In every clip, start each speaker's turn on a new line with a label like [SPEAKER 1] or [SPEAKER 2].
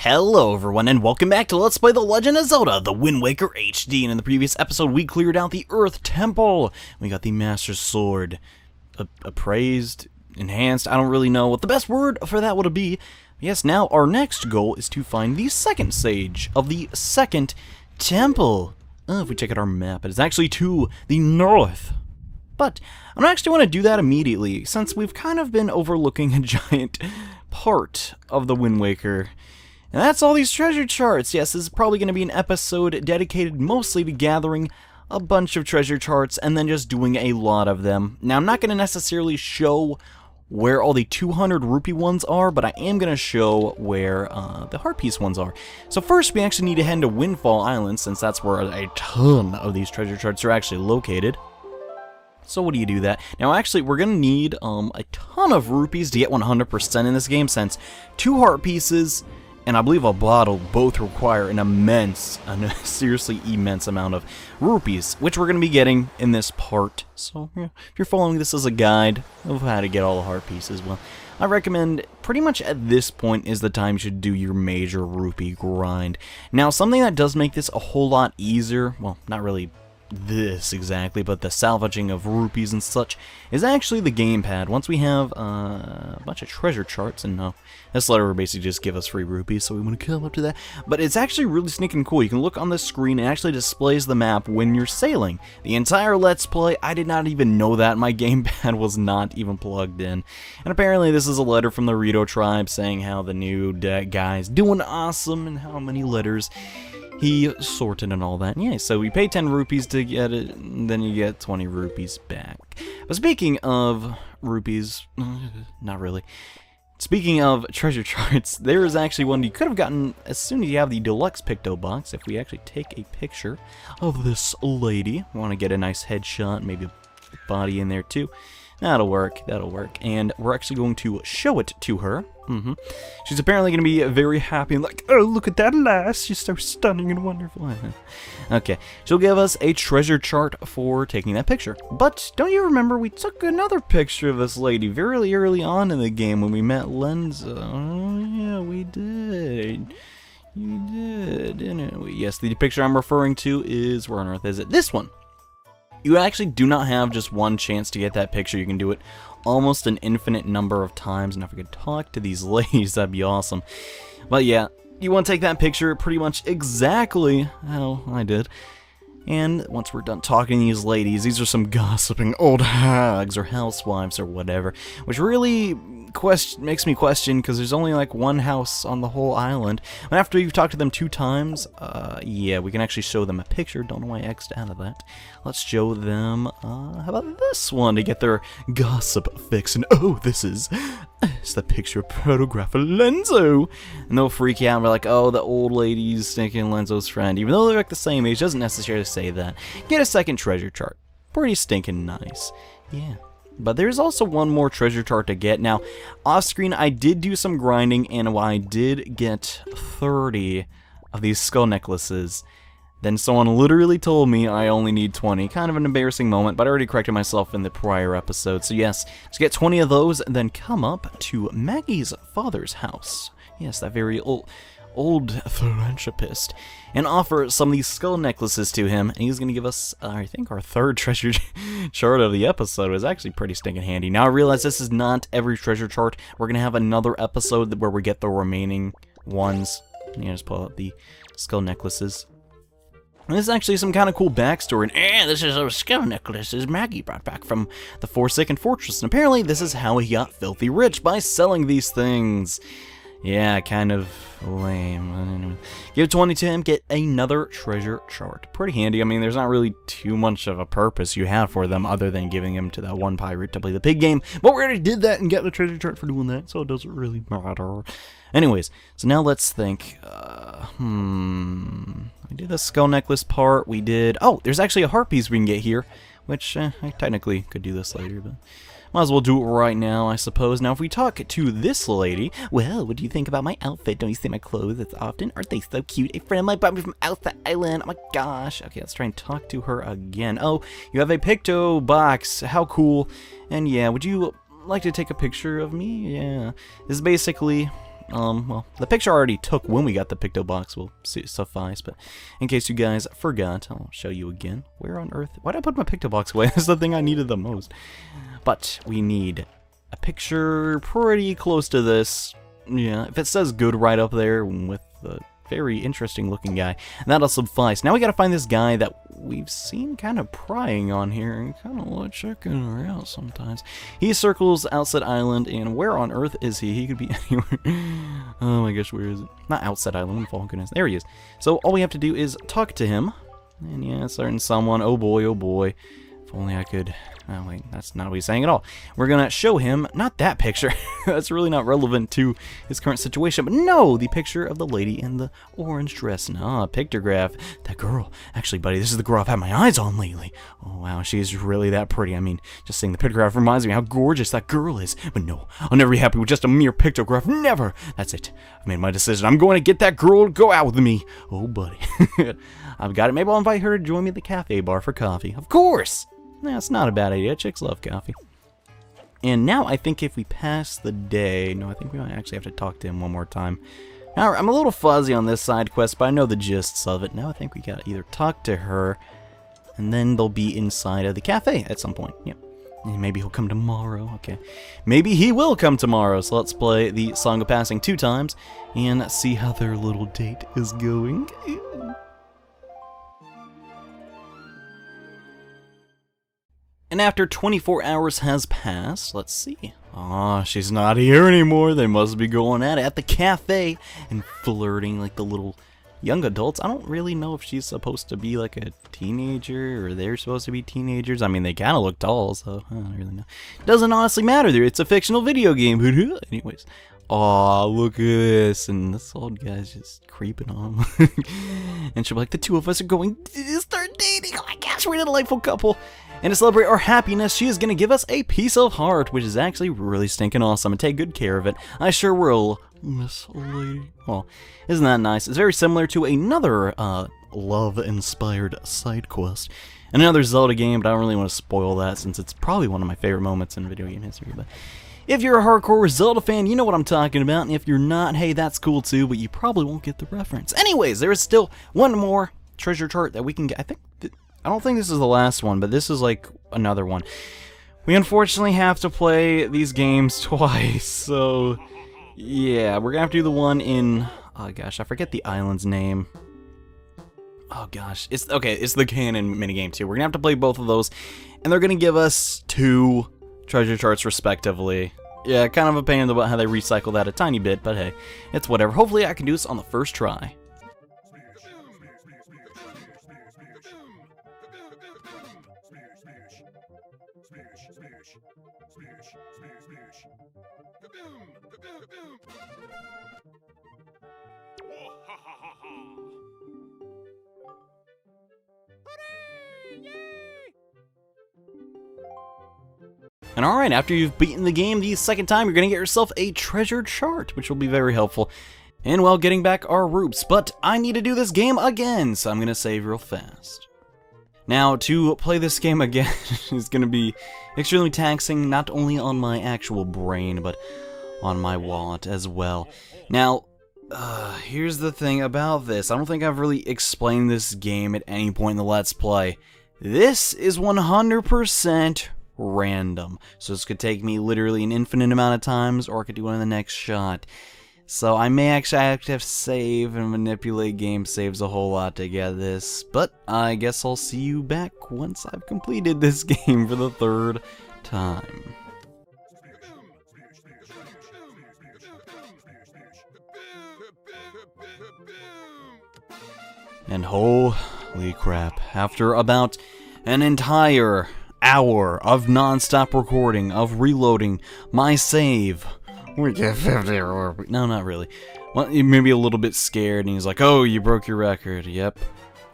[SPEAKER 1] Hello everyone and welcome back to Let's Play The Legend of Zelda, The Wind Waker HD. And in the previous episode we cleared out the Earth Temple. We got the Master Sword. Appraised? Enhanced? I don't really know what the best word for that would be. Yes, now our next goal is to find the second sage of the second temple. If we check out our map, it is actually to the north. But I don't actually want to do that immediately, since we've kind of been overlooking a giant part of the Wind Waker. And that's all these treasure charts. Yes, this is probably going to be an episode dedicated mostly to gathering a bunch of treasure charts and then just doing a lot of them. Now, I'm not going to necessarily show where all the 200 rupee ones are, but I am going to show where the heart piece ones are. So first, we actually need to head to Windfall Island, since that's where a ton of these treasure charts are actually located. So what do you do that? Now actually we're going to need a ton of rupees to get 100% in this game, since 2 heart pieces and I believe a bottle both require a seriously immense amount of rupees, which we're going to be getting in this part. So yeah, if you're following this as a guide of how to get all the heart pieces, well, I recommend pretty much at this point is the time you should do your major rupee grind. Now something that does make this a whole lot easier, well, not really this exactly, but the salvaging of rupees and such, is actually the gamepad. Once we have a bunch of treasure charts, and this letter will basically just give us free rupees, so we want to come up to that. But it's actually really sneaking cool. You can look on the screen, and it actually displays the map when you're sailing. The entire Let's Play, I did not even know that. My gamepad was not even plugged in. And apparently this is a letter from the Rito tribe saying how the new guy's doing awesome, and how many letters he sorted and all that. Yeah, so we pay 10 rupees to get it, and then you get 20 rupees back. But speaking of rupees, not really. Speaking of treasure charts, there is actually one you could have gotten as soon as you have the deluxe picto box. If we actually take a picture of this lady, want to get a nice headshot, maybe a body in there too. That'll work, and we're actually going to show it to her. She's apparently going to be very happy and like, oh, look at that lass, she's so stunning and wonderful. Okay, she'll give us a treasure chart for taking that picture. But don't you remember we took another picture of this lady very early on in the game when we met Lenza? Oh, yeah, we did. You did, didn't we? Yes, the picture I'm referring to is, where on earth is it? This one. You actually do not have just one chance to get that picture. You can do it almost an infinite number of times. And if we could talk to these ladies, that'd be awesome. But yeah, you want to take that picture pretty much exactly how I did. And once we're done talking to these ladies, these are some gossiping old hags or housewives or whatever, which really makes me question, because there's only like one house on the whole island. And after you've talked to them 2 times, yeah, we can actually show them a picture. Don't know why I X'd out of that. Let's show them, how about this one to get their gossip fix? And oh, it's the picture photograph of Lenzo. And they'll freak out and be like, oh, the old lady's thinking Lenzo's friend. Even though they're like the same age, doesn't necessarily say that. Get a second treasure chart. Pretty stinking nice. Yeah. But there's also one more treasure chart to get. Now, off screen, I did do some grinding, and I did get 30 of these skull necklaces. Then someone literally told me I only need 20. Kind of an embarrassing moment, but I already corrected myself in the prior episode. So yes, just get 20 of those, and then come up to Maggie's father's house. Yes, that very old philanthropist, and offer some of these skull necklaces to him, and he's going to give us, I think, our 3rd treasure chart of the episode. It was actually pretty stinking handy. Now I realize this is not every treasure chart. We're going to have another episode where we get the remaining ones. Yeah, just pull out the skull necklaces. And this is actually some kind of cool backstory. And this is a skull necklaces Maggie brought back from the Forsaken Fortress, and apparently this is how he got filthy rich, by selling these things. Yeah, kind of lame. Give 20 to him, get another treasure chart. Pretty handy. I mean, there's not really too much of a purpose you have for them other than giving them to that one pirate to play the pig game. But we already did that and got the treasure chart for doing that, so it doesn't really matter. Anyways, so now let's think. We did the skull necklace part. We did... Oh, there's actually a heart piece we can get here, which I technically could do this later, but... Might as well do it right now, I suppose. Now, if we talk to this lady, well, what do you think about my outfit? Don't you see my clothes as often? Aren't they so cute? A friend of mine brought me from out the island. Oh my gosh. Okay, let's try and talk to her again. Oh, you have a picto box. How cool. And yeah, would you like to take a picture of me? Yeah. This is basically well, the picture I already took when we got the Picto Box will suffice, but in case you guys forgot, I'll show you again. Where on earth? Why did I put my Picto Box away? That's the thing I needed the most. But we need a picture pretty close to this. Yeah, if it says good right up there with the very interesting looking guy, that'll suffice. Now we gotta find this guy that we've seen kind of prying on here and kind of like checking her out sometimes. He circles Outset Island, and where on earth is he? He could be anywhere. Oh my gosh, where is it? Not Outset Island, oh goodness. There he is. So all we have to do is talk to him. And yeah, certain someone, oh boy, oh boy. If only I could... Oh wait, that's not what he's saying at all. We're gonna show him, not that picture, that's really not relevant to his current situation, but no, the picture of the lady in the orange dress. No, pictograph. That girl. Actually, buddy, this is the girl I've had my eyes on lately. Oh wow, she is really that pretty. I mean, just seeing the pictograph reminds me how gorgeous that girl is. But no, I'll never be happy with just a mere pictograph. Never! That's it. I've made my decision. I'm going to get that girl to go out with me. Oh, buddy. I've got it. Maybe I'll invite her to join me at the cafe bar for coffee. Of course! That's not a bad idea. Chicks love coffee. And now I think if we pass the day... No, I think we might actually have to talk to him one more time. Now, I'm a little fuzzy on this side quest, but I know the gists of it. Now I think we gotta either talk to her, and then they'll be inside of the cafe at some point. Yep. And maybe he'll come tomorrow. Okay. Maybe he will come tomorrow. So let's play the Song of Passing 2 times and see how their little date is going. And after 24 hours has passed, let's see. Oh, she's not here anymore. They must be going at the cafe and flirting like the little young adults. I don't really know if she's supposed to be like a teenager or they're supposed to be teenagers. I mean, they kind of look tall, so I don't really know. Doesn't honestly matter. It's a fictional video game. Anyways. Aw, look at this. And this old guy's just creeping on him. And she'll be like, the two of us are going to start dating. Oh my gosh, we're a delightful couple. And to celebrate our happiness, she is going to give us a piece of heart, which is actually really stinking awesome, and take good care of it. I sure will, Miss Lady. Well, isn't that nice? It's very similar to another love-inspired side quest. Another Zelda game, but I don't really want to spoil that since it's probably one of my favorite moments in video game history. But if you're a hardcore Zelda fan, you know what I'm talking about, and if you're not, hey, that's cool too, but you probably won't get the reference. Anyways, there is still one more treasure chart that we can get. I don't think this is the last one, but this is like another one. We unfortunately have to play these games twice, so yeah, we're gonna have to do the one in, oh gosh, I forget the island's name. Oh gosh, it's the canon minigame too. We're gonna have to play both of those, and they're gonna give us 2 treasure charts respectively. Yeah, kind of a pain in the butt how they recycle that a tiny bit, but hey, it's whatever. Hopefully I can do this on the first try. And alright, after you've beaten the game the second time, you're going to get yourself a treasure chart, which will be very helpful in, well, getting back our roots. But I need to do this game again, so I'm going to save real fast. Now, to play this game again is going to be extremely taxing, not only on my actual brain, but on my wallet as well. Now, here's the thing about this. I don't think I've really explained this game at any point in the Let's Play. This is 100% random. So this could take me literally an infinite amount of times, or I could do it in the next shot. So I may actually have to save and manipulate game saves a whole lot to get this, but I guess I'll see you back once I've completed this game for the 3rd time. And holy crap, after about an entire hour of non-stop recording, of reloading my save, we get 50 rupees. No, not really. Well, he may be a little bit scared, and he's like, oh, you broke your record. Yep.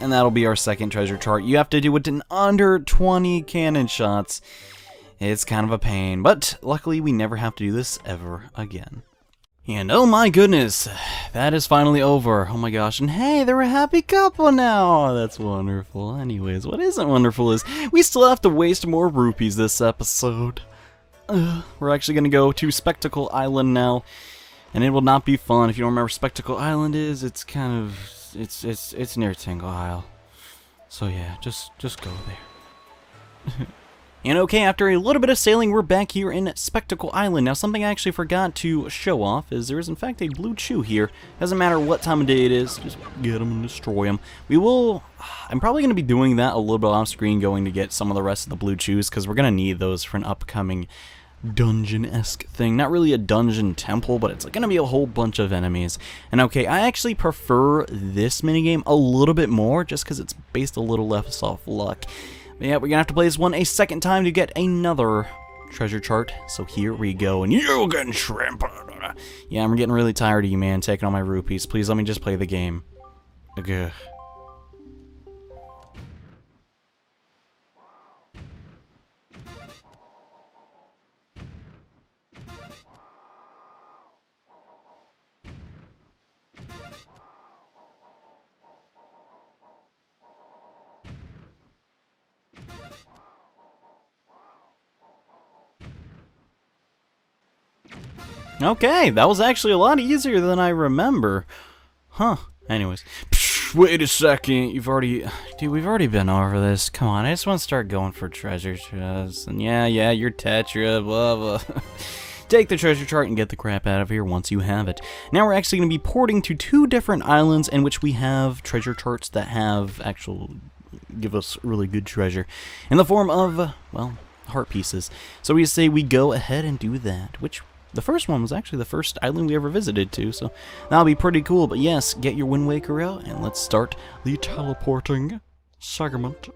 [SPEAKER 1] And that'll be our second treasure chart. You have to do it in under 20 cannon shots. It's kind of a pain, but luckily we never have to do this ever again. And oh my goodness, that is finally over. Oh my gosh, and hey, they're a happy couple now. That's wonderful. Anyways, what isn't wonderful is we still have to waste more rupees this episode. We're actually going to go to Spectacle Island now. And it will not be fun. If you don't remember Spectacle Island is, it's kind of, it's near Tangle Isle. So yeah, just go there. And okay, after a little bit of sailing, we're back here in Spectacle Island. Now, something I actually forgot to show off is there is, in fact, a blue chew here. Doesn't matter what time of day it is, just get them and destroy them. I'm probably going to be doing that a little bit off screen, going to get some of the rest of the blue chews, because we're going to need those for an upcoming dungeon-esque thing. Not really a dungeon temple, but it's going to be a whole bunch of enemies. And okay, I actually prefer this minigame a little bit more, just because it's based a little less off luck. But yeah, we're gonna have to play this one a second time to get another treasure chart. So here we go, and you're getting shrimp. Yeah, I'm getting really tired of you, man, taking all my rupees. Please let me just play the game. Okay. Okay, that was actually a lot easier than I remember. Huh. Anyways. Psh, wait a second. We've already been over this. Come on, I just want to start going for treasure chests. And yeah, your Tetra, blah, blah. Take the treasure chart and get the crap out of here once you have it. Now we're actually going to be porting to 2 different islands in which we have treasure charts that have give us really good treasure. In the form of, well, heart pieces. So we say we go ahead and do that, which the first one was actually the first island we ever visited to, so that'll be pretty cool. But yes, get your Wind Waker out, and let's start the teleporting segment.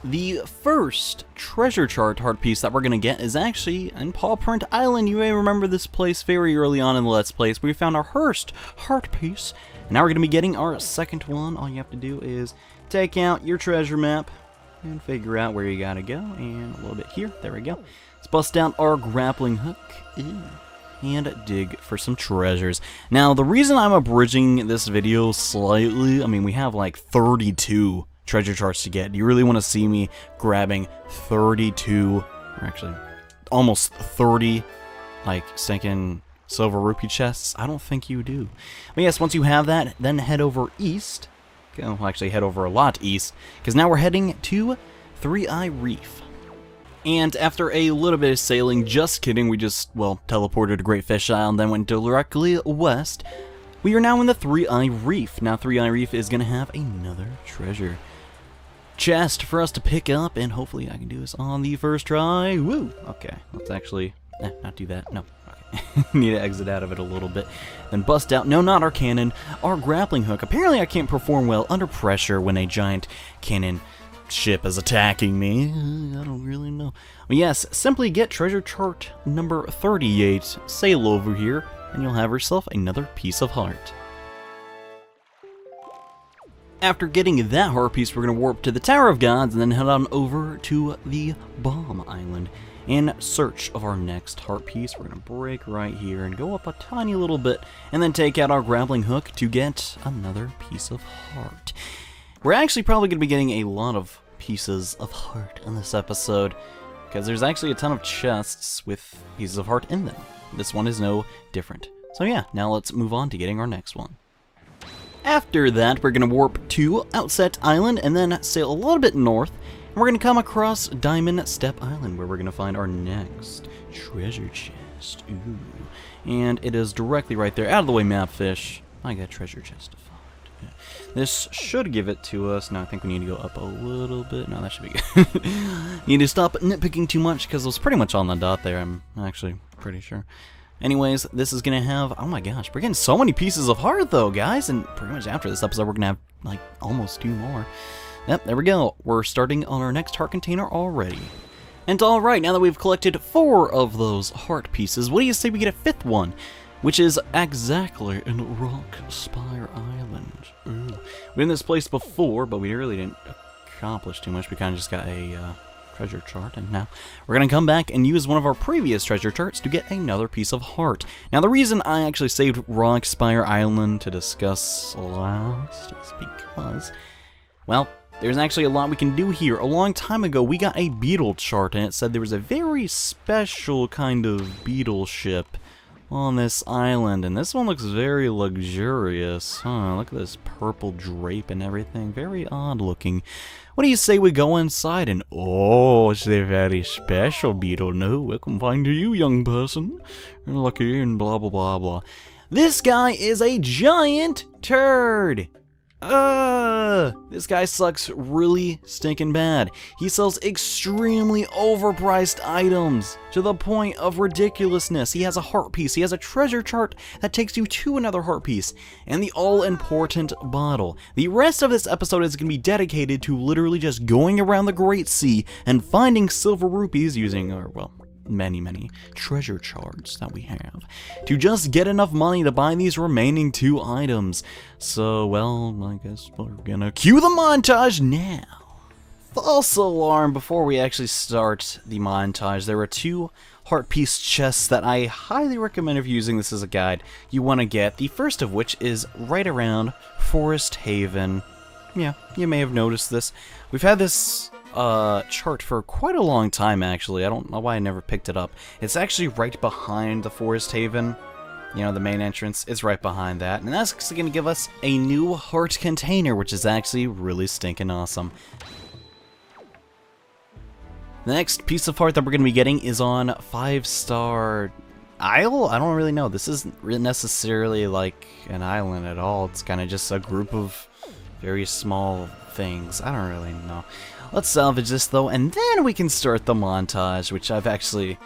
[SPEAKER 1] The first treasure chart heart piece that we're going to get is actually in Paw Print Island. You may remember this place very early on in the Let's Plays. We found our first heart piece. Now we're going to be getting our second one. All you have to do is take out your treasure map and figure out where you got to go. And a little bit here. There we go. Let's bust out our grappling hook and dig for some treasures. Now, the reason I'm abridging this video slightly, I mean, we have like 32 treasure charts to get. Do you really want to see me grabbing 32, or actually almost 30, like, stinking silver rupee chests? I don't think you do. But yes, once you have that, then head over east. Well, actually head over a lot east, because now we're heading to Three Eye Reef. And after a little bit of sailing, just kidding, we just, well, teleported to Great Fish Isle and then went directly west. We are now in the Three Eye Reef. Now Three Eye Reef is going to have another treasure chest for us to pick up, and hopefully I can do this on the first try. Woo! Okay, let's actually not do that. No. Okay. Need to exit out of it a little bit. Then bust out, no, not our cannon, our grappling hook. Apparently I can't perform well under pressure when a giant cannon ship is attacking me. I don't really know. But yes, simply get treasure chart number 38, sail over here, and you'll have yourself another piece of heart. After getting that heart piece, we're going to warp to the Tower of Gods and then head on over to the Bomb Island in search of our next heart piece. We're going to break right here and go up a tiny little bit and then take out our grappling hook to get another piece of heart. We're actually probably going to be getting a lot of pieces of heart in this episode because there's actually a ton of chests with pieces of heart in them. This one is no different. So yeah, now let's move on to getting our next one. After that, we're going to warp to Outset Island and then sail a little bit north. And we're going to come across Diamond Step Island, where we're going to find our next treasure chest. Ooh. And it is directly right there. Out of the way, Mapfish. I got treasure chest to find. Yeah. This should give it to us. Now I think we need to go up a little bit. No, that should be good. Need to stop nitpicking too much because it was pretty much on the dot there. I'm actually pretty sure. Anyways, this is going to have, oh my gosh, we're getting so many pieces of heart though, guys, and pretty much after this episode we're going to have, like, almost 2 more. Yep, there we go. We're starting on our next heart container already. And alright, now that we've collected 4 of those heart pieces, what do you say we get a 5th one? Which is exactly in Rock Spire Island. Ooh. We've been in this place before, but we really didn't accomplish too much. We kind of just got a treasure chart, and now we're going to come back and use one of our previous treasure charts to get another piece of heart. Now the reason I actually saved Rock Spire Island to discuss last is because Well, there's actually a lot we can do here. A long time ago, we got a beetle chart, and it said there was a very special kind of beetle ship on this island, and this one looks very luxurious. Look at this purple drape and everything. Very odd looking. What do you say we go inside and, oh, it's a very special beetle. No, welcome find to you, young person. You're lucky and blah, blah, blah, blah. This guy is a giant turd. This guy sucks really stinking bad. He sells extremely overpriced items to the point of ridiculousness. He has a heart piece, he has a treasure chart that takes you to another heart piece, and the all-important bottle. The rest of this episode is going to be dedicated to literally just going around the Great Sea and finding silver rupees using our, well, many treasure charts that we have to just get enough money to buy these remaining 2 items. So, well, I guess we're gonna cue the montage now. False alarm, before we actually start the montage, there are 2 heart piece chests that I highly recommend if you're using this as a guide you want to get. The first of which is right around Forest Haven. Yeah, you may have noticed this. We've had this chart for quite a long time, actually. I don't know why I never picked it up. It's actually right behind the Forest Haven. You know, the main entrance is right behind that. And that's actually going to give us a new heart container, which is actually really stinking awesome. The next piece of heart that we're going to be getting is on 5-star Isle? I don't really know. This isn't necessarily like an island at all. It's kind of just a group of very small things. I don't really know. Let's salvage this though, and then we can start the montage, which I've actually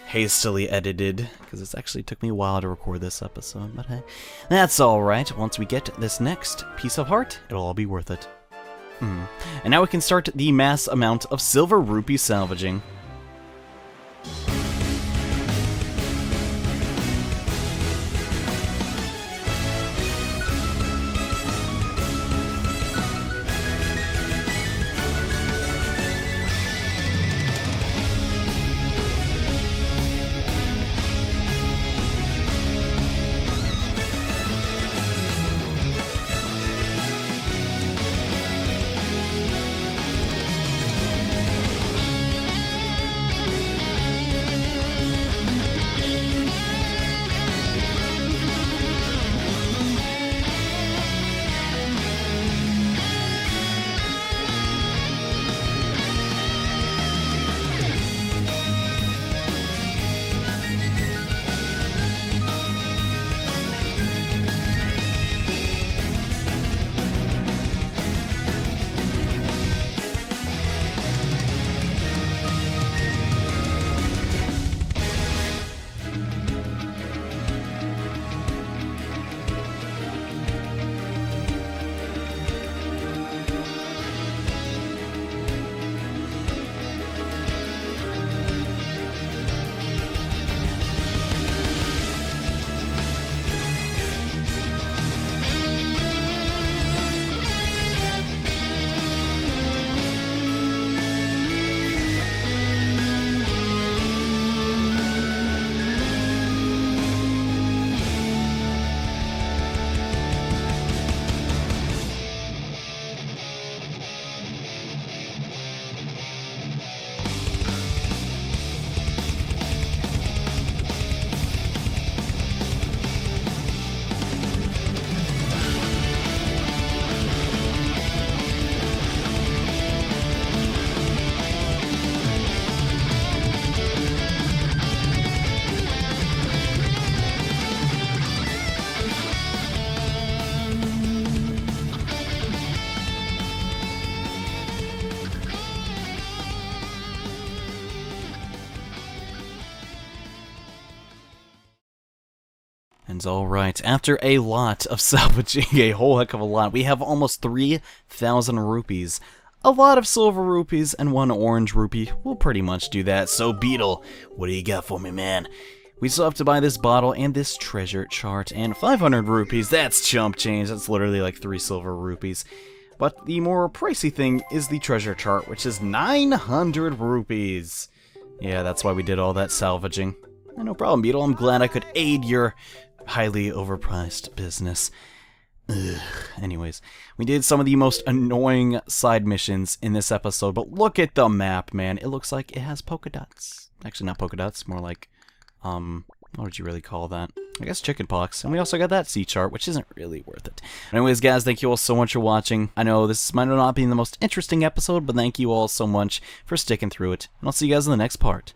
[SPEAKER 1] hastily edited, because it actually took me a while to record this episode, but hey, that's alright. Once we get this next piece of heart, it'll all be worth it. And now we can start the mass amount of silver rupee salvaging. And alright, after a lot of salvaging, a whole heck of a lot, we have almost 3,000 rupees. A lot of silver rupees and 1 orange rupee will pretty much do that. So Beetle, what do you got for me, man? We still have to buy this bottle and this treasure chart, and 500 rupees, that's chump change. That's literally like 3 silver rupees. But the more pricey thing is the treasure chart, which is 900 rupees. Yeah, that's why we did all that salvaging. No problem, Beetle. I'm glad I could aid your highly overpriced business. Anyways, we did some of the most annoying side missions in this episode, but look at the map, man. It looks like it has polka dots. Actually, not polka dots, more like, what would you really call that? I guess chickenpox. And we also got that sea chart, which isn't really worth it. Anyways, guys, thank you all so much for watching. I know this might not be the most interesting episode, but thank you all so much for sticking through it. And I'll see you guys in the next part.